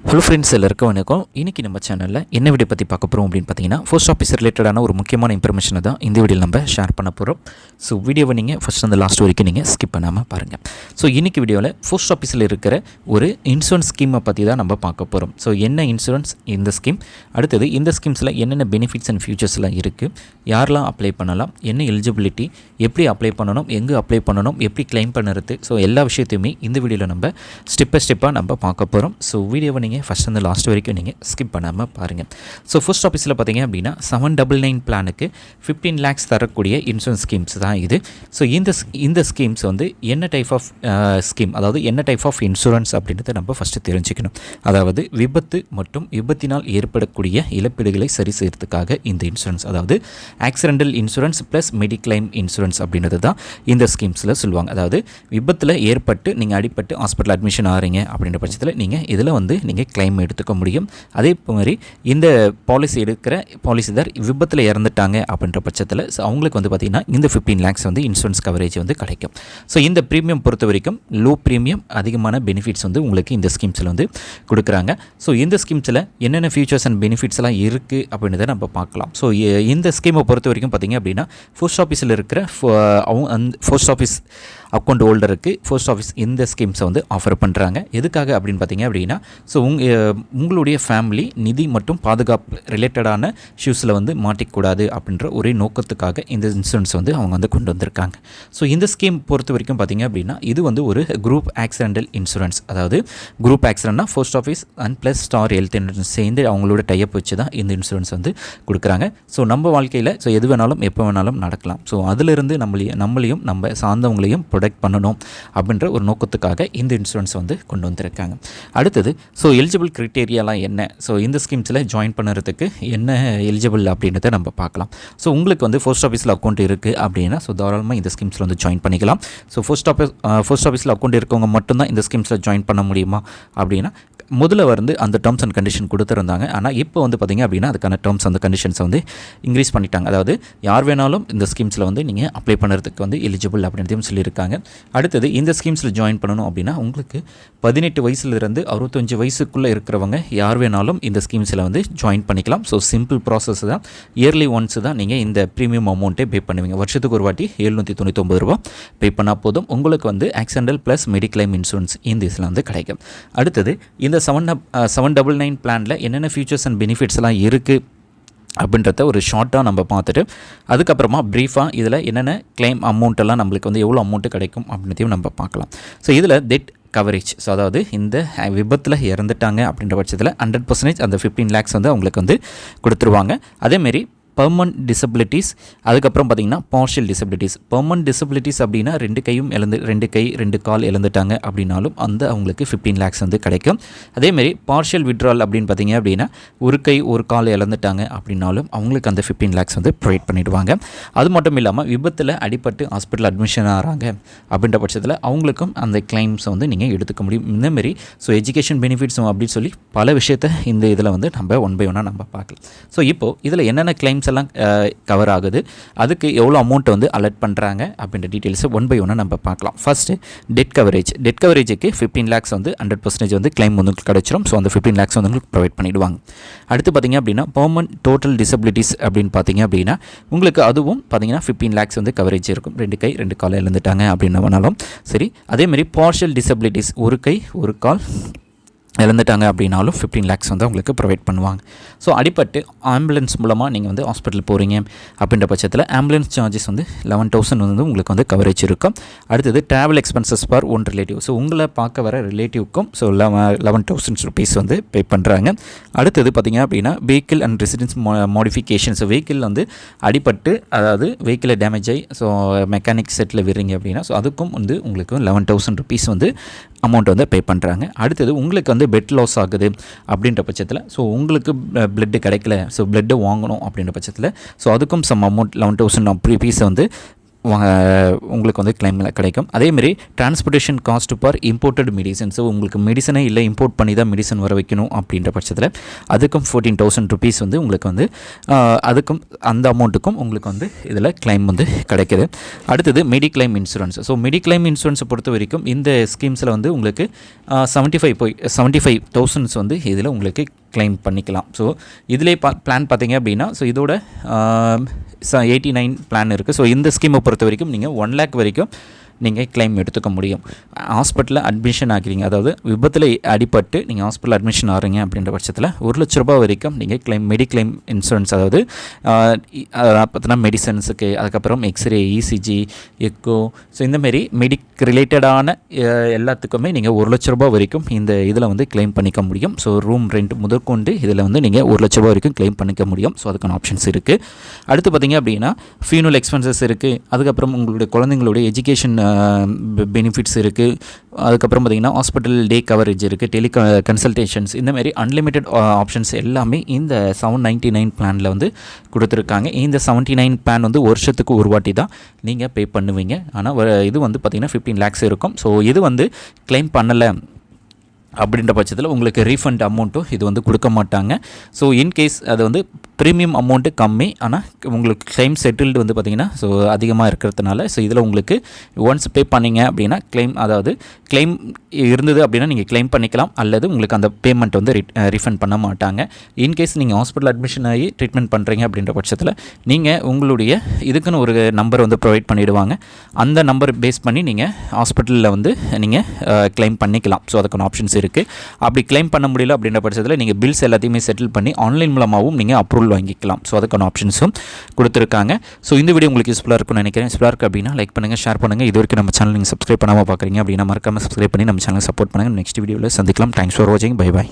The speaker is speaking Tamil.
ஹலோ ஃப்ரெண்ட்ஸ், எல்லாருக்கும் வணக்கம். இன்றைக்கி நம்ம சேனலில் என்ன வீடியோ பற்றி பார்க்க போகிறோம் அப்படின்னு பார்த்தீங்கன்னா, போஸ்ட் ஆஃபீஸ் ரிலேட்டடான ஒரு முக்கியமான இன்ஃபர்மேஷனை தான் இந்த வீடியோவில் நம்ம ஷேர் பண்ண போகிறோம். ஸோ வீடியோவை நீங்கள் ஃபஸ்ட் அந்த லாஸ்ட் வரைக்கும் நீங்கள் ஸ்கிப் பண்ணாமல் பாருங்கள். ஸோ இன்றைக்கி வீடியோவில் போஸ்ட் ஆஃபீஸில் இருக்கிற ஒரு இன்சூரன்ஸ் ஸ்கீமை பற்றி தான் நம்ம பார்க்க போகிறோம். ஸோ என்ன இன்சூரன்ஸ் இந்த ஸ்கீம், அடுத்தது இந்த ஸ்கீம்ஸில் என்னென்ன பெனிஃபிட்ஸ் அண்ட் ஃபியூச்சர்ஸ்லாம் இருக்குது, யாரெல்லாம் அப்ளை பண்ணலாம், என்ன எலிஜிபிலிட்டி, எப்படி அப்ளை பண்ணணும், எங்கே அப்ளை பண்ணணும், எப்படி கிளைம் பண்ணுறது, ஸோ எல்லா விஷயத்தையுமே இந்த வீடியோவில் நம்ம ஸ்டெப் பை ஸ்டெப்பாக நம்ம பார்க்க போகிறோம். ஸோ வீடியோவை நீங்கள் ஃபஸ்ட் அந்த லாஸ்ட் வரைக்கும் நீங்கள் ஸ்கிப் பண்ணாமல் பாருங்கள். ஸோ போஸ்ட் ஆஃபீஸில் பார்த்தீங்க அப்படின்னா 799 பிளானுக்கு 15 lakhs தரக்கூடிய இன்சூரன்ஸ் ஸ்கீம்ஸ் தான் இது. ஸோ இந்த ஸ்கீம்ஸ் வந்து என்ன டைப் ஆஃப் ஸ்கீம், அதாவது என்ன டைப் ஆஃப் இன்சூரன்ஸ் அப்படின்றத நம்ம ஃபஸ்ட்டு தெரிஞ்சுக்கணும். அதாவது விபத்து மற்றும் விபத்தினால் ஏற்படக்கூடிய இழப்பீடுகளை சரி செய்கிறதுக்காக இந்த இன்சூரன்ஸ், அதாவது accidental insurance plus mediclaim insurance அப்படின்றது தான் இந்த ஸ்கீம்ஸில் சொல்லுவாங்க. அதாவது விபத்தில் ஏற்பட்டு நீங்கள் அடிப்பட்டு ஹாஸ்பிட்டல் அட்மிஷன் ஆகிறீங்க அப்படின்ற பட்சத்தில் நீங்கள் இதில் வந்து நீங்கள் கிளைம் எடுத்துக்க முடியும். அதே மாதிரி இந்த பாலிசி எடுக்கிற பாலிசிதார் விபத்தில் இறந்துட்டாங்க அப்படின்ற பட்சத்தில் அவங்களுக்கு வந்து பார்த்திங்கன்னா இந்த 15 lakhs வந்து இன்சூரன்ஸ் கவரேஜ் வந்து கிடைக்கும். ஸோ இந்த ப்ரீமியம் பொறுத்த வரைக்கும் லோ ப்ரீமியம், அதிகமான பெனிஃபிட்ஸ் வந்து உங்களுக்கு இந்த ஸ்கீம்ஸில் வந்து கொடுக்குறாங்க. ஸோ இந்த ஸ்கீம்ஸில் என்னென்ன ஃபியூச்சர்ஸ் அண்ட் பெனிஃபிட்ஸ் எல்லாம் இருக்குது அப்படின்றத நம்ம பார்க்கலாம். ஸோ இந்த ஸ்கீமை பொறுத்த வரைக்கும் பார்த்திங்க அப்படின்னா போஸ்ட் ஆஃபீஸில் இருக்கிற போஸ்ட் ஆஃபீஸ் அக்கௌண்ட் ஹோல்டருக்கு போஸ்ட் ஆஃபீஸ் இந்த ஸ்கீம்ஸை வந்து ஆஃபர் பண்ணுறாங்க. எதுக்காக அப்படின்னு பார்த்தீங்க அப்படின்னா, ஸோ உங்களுடைய ஃபேமிலி நிதி மற்றும் பாதுகாப்பு ரிலேட்டடான இஷ்யூஸில் வந்து மாட்டிக்கூடாது அப்படின்ற ஒரே நோக்கத்துக்காக இந்த இன்சூரன்ஸ் வந்து அவங்க வந்து கொண்டு வந்திருக்காங்க. ஸோ இந்த ஸ்கீம் பொறுத்த வரைக்கும் பார்த்தீங்க அப்படின்னா இது வந்து ஒரு குரூப் ஆக்சிடென்டல் இன்சூரன்ஸ். அதாவது குரூப் ஆக்சிடென்ட்னா post office and plus star health insurance சேர்ந்து அவங்களோட டைப் வச்சு தான் இந்த இன்சூரன்ஸ் வந்து கொடுக்குறாங்க. ஸோ நம்ம வாழ்க்கையில் ஸோ எது வேணாலும் எப்போ வேணாலும் நடக்கலாம். ஸோ அதிலிருந்து நம்மளையும் நம்ம சார்ந்தவங்களையும் ப்ரொடெக்ட் பண்ணணும் அப்படின்ற ஒரு நோக்கத்துக்காக இந்த இன்சூரன்ஸ் வந்து கொண்டு வந்திருக்காங்க. அடுத்தது ஸோ எலிஜிபிள் க்ரைட்டீரியாலாம் என்ன, ஸோ இந்த ஸ்கீம்ஸில் ஜாயின் பண்ணுறதுக்கு என்ன எலிஜிபிள் அப்படின்றத நம்ம பார்க்கலாம். ஸோ உங்களுக்கு வந்து போஸ்ட் ஆஃபீஸில் அக்கௌண்ட் இருக்குது அப்படின்னா ஸோ தாராளமாக இந்த ஸ்கீம்ஸில் வந்து ஜாயின் பண்ணிக்கலாம். ஸோ போஸ்ட் ஆஃபீஸில் அக்கௌண்ட் இருக்கவங்க மட்டும்தான் இந்த ஸ்கீம்ஸில் ஜாயின் பண்ண முடியுமா அப்படின்னா, முதல்ல வந்து அந்த டேர்ம்ஸ் அண்ட் கண்டிஷன் கொடுத்துருந்தாங்க. ஆனால் இப்போ வந்து பார்த்திங்க அப்படின்னா அதுக்கான டேர்ம்ஸ் அண்ட் கண்டிஷன்ஸை வந்து இன்க்ரீஸ் பண்ணிட்டாங்க. அதாவது யார் வேணாலும் இந்த ஸ்கீம்ஸில் வந்து நீங்கள் அப்ளை பண்ணுறதுக்கு வந்து எலிஜிபிள் அப்படின்றதையும் சொல்லியிருக்காங்க. அடுத்தது இந்த ஸ்கீம்ஸில் ஜாயின் பண்ணணும் அப்படின்னா உங்களுக்கு 18 வயசுலேருந்து 65 வயசுக்குள்ளே இருக்கிறவங்க யார் வேணாலும் இந்த ஸ்கீம்ஸில் வந்து ஜாயின் பண்ணிக்கலாம். ஸோ சிம்பிள் ப்ராசஸ் தான். இயர்லி ஒன்ஸ் தான் நீங்கள் இந்த ப்ரீமியம் அமௌண்ட்டே பே பண்ணுவீங்க. வருஷத்துக்கு ஒரு வாட்டி 799 ரூபா பே பண்ணால் போதும். உங்களுக்கு வந்து ஆக்சிடென்டல் ப்ளஸ் மெடிக்ளைம் இன்சூரன்ஸ் இந்த இதில் வந்து கிடைக்கும். அடுத்தது இந்த 799 பிளானில் என்னென்ன ஃபியூச்சர்ஸ் அண்ட் பெனிஃபிட்ஸ் எல்லாம் இருக்குது அப்படின்றத ஒரு ஷார்ட்டாக நம்ம பார்த்துட்டு அதுக்கப்புறமா ப்ரீஃபாக இதில் என்னென்ன கிளைம் அமௌண்ட்டெல்லாம் நம்மளுக்கு வந்து எவ்வளோ அமௌண்ட்டு கிடைக்கும் அப்படின்றதையும் நம்ம பார்க்கலாம். ஸோ இதில் டெட் கவரேஜ், ஸோ அதாவது இந்த விபத்தில் இறந்துட்டாங்க அப்படின்ற பட்சத்தில் 100% அந்த 15 lakhs வந்து அவங்களுக்கு வந்து கொடுத்துருவாங்க. அதேமாரி பெர்மனன்ட் டிசபிலிட்டிஸ், அதுக்கப்புறம் பார்த்திங்கன்னா பார்ஷியல் டிசபிலிட்டிஸ். பெர்மனன்ட் டிசபிலிட்டிஸ் அப்படின்னா 2 கையும் ரெண்டு கை 2 கால் இழந்துட்டாங்க அப்படின்னாலும் அந்த அவங்களுக்கு 15 lakhs வந்து கிடைக்கும். அதேமாரி பார்ஷியல் விட்ரால் அப்படின்னு பார்த்திங்க அப்படின்னா ஒரு கை ஒரு கால் இழந்துட்டாங்க அப்படின்னாலும் அவங்களுக்கு அந்த 15 lakhs வந்து ப்ரொவைட் பண்ணிவிடுவாங்க. அது மட்டும் இல்லாமல் விபத்தில் அடிபட்டு ஹாஸ்பிட்டல் அட்மிஷன் ஆகிறாங்க அப்படின்ற பட்சத்தில் அவங்களுக்கும் அந்த கிளைம்ஸை வந்து நீங்கள் எடுத்துக்க முடியும். இந்தமாரி ஸோ எஜுகேஷன் பெனிஃபிட்ஸும் அப்படின்னு சொல்லி பல விஷயத்தை இந்த இதில் வந்து நம்ம ஒன் பை ஒன்னாக நம்ம பார்க்கலாம். ஸோ இப்போது இதில் என்னென்ன கிளைம்ஸ் எல்லாம் கவர் ஆகுது, அதுக்கு எவ்வளோ அமௌண்ட் வந்து அலர்ட் பண்ணுறாங்க அப்படின்ற டீட்டெயில்ஸை ஒன் பை ஒன்னாக நம்ம பார்க்கலாம். ஃபஸ்ட்டு டெட் கவரேஜுக்கு 15 lakhs வந்து 100% வந்து கிளைம் வந்து கிடைச்சிரும். ஸோ அந்த 15 lakhs வந்து உங்களுக்கு ப்ரொவைட் பண்ணிவிடுவாங்க. அடுத்து பார்த்திங்க அப்படின்னா பெர்மனன்ட் டோட்டல் டிசபிலிட்டிஸ் அப்படின்னு பார்த்திங்க அப்படின்னா உங்களுக்கு அதுவும் பார்த்திங்கன்னா 15 lakhs வந்து கவரேஜ் இருக்கும். 2 கை 2 கால் இழந்துட்டாங்க அப்படின்னாலும் சரி. அதேமாதிரி பார்ஷியல் டிசபிலிட்டிஸ் ஒரு கை ஒரு கால் இழந்துட்டாங்க அப்படின்னாலும் 15 lakhs வந்து அவங்களுக்கு ப்ரொவைட் பண்ணுவாங்க. ஸோ அடிப்பட்டு ஆம்புலன்ஸ் மூலமாக நீங்கள் வந்து ஹாஸ்பிட்டல் போகிறீங்க அப்படின்ற பட்சத்தில் ஆம்புலன்ஸ் சார்ஜஸ் வந்து 11,000 வந்து உங்களுக்கு வந்து கவரேஜ் இருக்கும். அடுத்தது travel expenses for one relative, so உங்களை பார்க்க வர ரிலேட்டிவ்க்கும் ஸோ 11,000 rupees வந்து பே பண்ணுறாங்க. அடுத்தது பார்த்திங்க அப்படின்னா vehicle and residence modification, so vehicle வந்து அடிப்பட்டு அதாவது வெஹிக்கிளை டேமேஜ் ஆகி ஸோ மெக்கானிக் செட்டில் விடுறீங்க அப்படின்னா ஸோ அதுக்கும் வந்து உங்களுக்கு 11,000 rupees வந்து அமௌண்ட் வந்து பே பண்ணுறாங்க. அடுத்தது உங்களுக்கு வந்து பெட் லாஸ் ஆகுது அப்படின்ற பட்சத்தில் ஸோ உங்களுக்கு பிளட்டு கிடைக்கல, ஸோ பிளட்டு வாங்கணும் அப்படின்ற பட்சத்தில் ஸோ அதுக்கும் சம் அமௌண்ட் 11,000 rupees வந்து உங்களுக்கு வந்து கிளைமில் கிடைக்கும். அதேமாரி transportation cost for imported medicine. So உங்களுக்கு மெடிசனே இல்லை, இம்போர்ட் பண்ணி தான் மெடிசன் வர வைக்கணும் அப்படின்ற பட்சத்தில் அதுக்கும் 14,000 rupees வந்து உங்களுக்கு வந்து அதுக்கும் அந்த அமௌண்ட்டுக்கும் உங்களுக்கு வந்து இதில் கிளைம் வந்து கிடைக்கிது. அடுத்தது மெடிக்ளைம் இன்சூரன்ஸ். ஸோ மெடிக்ளைம் இன்சூரன்ஸை பொறுத்த வரைக்கும் இந்த ஸ்கீம்ஸில் வந்து உங்களுக்கு 75,000 வந்து இதில் உங்களுக்கு கிளைம் பண்ணிக்கலாம். ஸோ இதிலே பிளான் பார்த்தீங்க அப்படின்னா, ஸோ இதோட 89 பிளான் இருக்குது. ஸோ இந்த ஸ்கீமை பொறுத்த வரைக்கும் நீங்கள் 1 lakh வரைக்கும் நீங்கள் கிளைம் எடுத்துக்க முடியும். ஹாஸ்பிட்டலில் அட்மிஷன் ஆகிறீங்க, அதாவது விபத்தில் அடிபட்டு நீங்கள் ஹாஸ்பிட்டல் அட்மிஷன் ஆகிறீங்க அப்படின்ற பட்சத்தில் 1 லட்ச ரூபாய் வரைக்கும் நீங்கள் மெடிக்ளைம் இன்சூரன்ஸ், அதாவது பார்த்தீங்கன்னா மெடிசன்ஸுக்கு, அதுக்கப்புறம் எக்ஸ்ரே, இசிஜி, எக்கோ, ஸோ இந்தமாரி ரிலேட்டடான எல்லாத்துக்குமே நீங்கள் 1 லட்ச ரூபாய் வரைக்கும் இந்த இதில் வந்து கிளைம் பண்ணிக்க முடியும். ஸோ ரூம் ரெண்ட் முதற்கொண்டு இதில் வந்து நீங்கள் 1 லட்ச ரூபாய் வரைக்கும் கிளைம் பண்ணிக்க முடியும். ஸோ அதுக்கான ஆப்ஷன்ஸ் இருக்குது. அடுத்து பார்த்தீங்க அப்படின்னா ஃபியூனல் எக்ஸ்பென்சஸ் இருக்குது. அதுக்கப்புறம் உங்களுடைய குழந்தைங்களுடைய எஜுகேஷன் பெனிஃபிட்ஸ் இருக்குது. அதுக்கப்புறம் பார்த்திங்கன்னா ஹாஸ்பிட்டல் டே கவரேஜ் இருக்குது, கன்சல்டேஷன்ஸ், இந்தமாரி அன்லிமிட்டெட் ஆப்ஷன்ஸ் எல்லாமே இந்த 799 பிளானில் வந்து கொடுத்துருக்காங்க. இந்த 79 பிளான் வந்து வருஷத்துக்கு ஒரு வாட்டி தான் நீங்கள் பே பண்ணுவீங்க. ஆனால் இது வந்து பார்த்திங்கன்னா 15 lakhs இருக்கும். ஸோ இது வந்து கிளைம் பண்ணலை அப்படின்ற பட்சத்தில் உங்களுக்கு ரீஃபண்ட் அமௌண்ட்டும் இது வந்து கொடுக்க மாட்டாங்க. ஸோ இன்கேஸ் அது வந்து ப்ரீமியம் அமௌண்ட்டு கம்மி, ஆனால் உங்களுக்கு கிளைம் செட்டில்டு வந்து பார்த்திங்கன்னா ஸோ அதிகமாக இருக்கிறதுனால, ஸோ இதில் உங்களுக்கு ஒன்ஸ் பே பண்ணிங்க அப்படின்னா அதாவது கிளைம் இருந்தது அப்படின்னா நீங்கள் கிளைம் பண்ணிக்கலாம், அல்லது உங்களுக்கு அந்த பேமெண்ட் வந்து ரீஃபண்ட் பண்ண மாட்டாங்க. இன்கேஸ் நீங்கள் ஹாஸ்பிட்டல் அட்மிஷன் ஆகி ட்ரீட்மெண்ட் பண்ணுறீங்க அப்படின்ற பட்சத்தில் நீங்கள் உங்களுடைய இதுக்குன்னு ஒரு நம்பர் வந்து ப்ரொவைட் பண்ணிவிடுவாங்க. அந்த நம்பர் பேஸ் பண்ணி நீங்கள் ஹாஸ்பிட்டலில் வந்து நீங்கள் கிளைம் பண்ணிக்கலாம். ஸோ அதுக்கான ஆப்ஷன்ஸ் இருக்குது. அப்படி கிளைம் பண்ண முடியல அப்படின்ற பட்சத்தில் நீங்கள் பில்ஸ் எல்லாத்தையுமே செட்டில் பண்ணி ஆன்லைன் மூலமாகவும் நீங்கள் அப்ரூவல் வாங்கிக்கலாம். ஸோ அதுக்கான ஆப்ஷன்ஸும் கொடுத்துருக்காங்க. ஸோ இந்த வீடியோ உங்களுக்கு யூஸ்ஃபுல்லாக இருக்கும்னு நினைக்கிறேன். யூஸ்ஃபுல்லாக இருக்குது அப்படின்னா லைக் பண்ணுங்கள், ஷேர் பண்ணுங்கள். இது வரைக்கும் நம்ம சேனல் நீங்கள் சப்ஸ்கிரைப் பண்ணாமல் பார்க்குறீங்க அப்படின்னா மறக்காமல் சப்ஸ்கிரைப் பண்ணி நம்ம சேனலை சப்போர்ட் பண்ணுங்கள். நெக்ஸ்ட் வீடியோவில் சந்திக்கலாம். தேங்க்ஸ் ஃபார் வாட்சிங். Bye bye.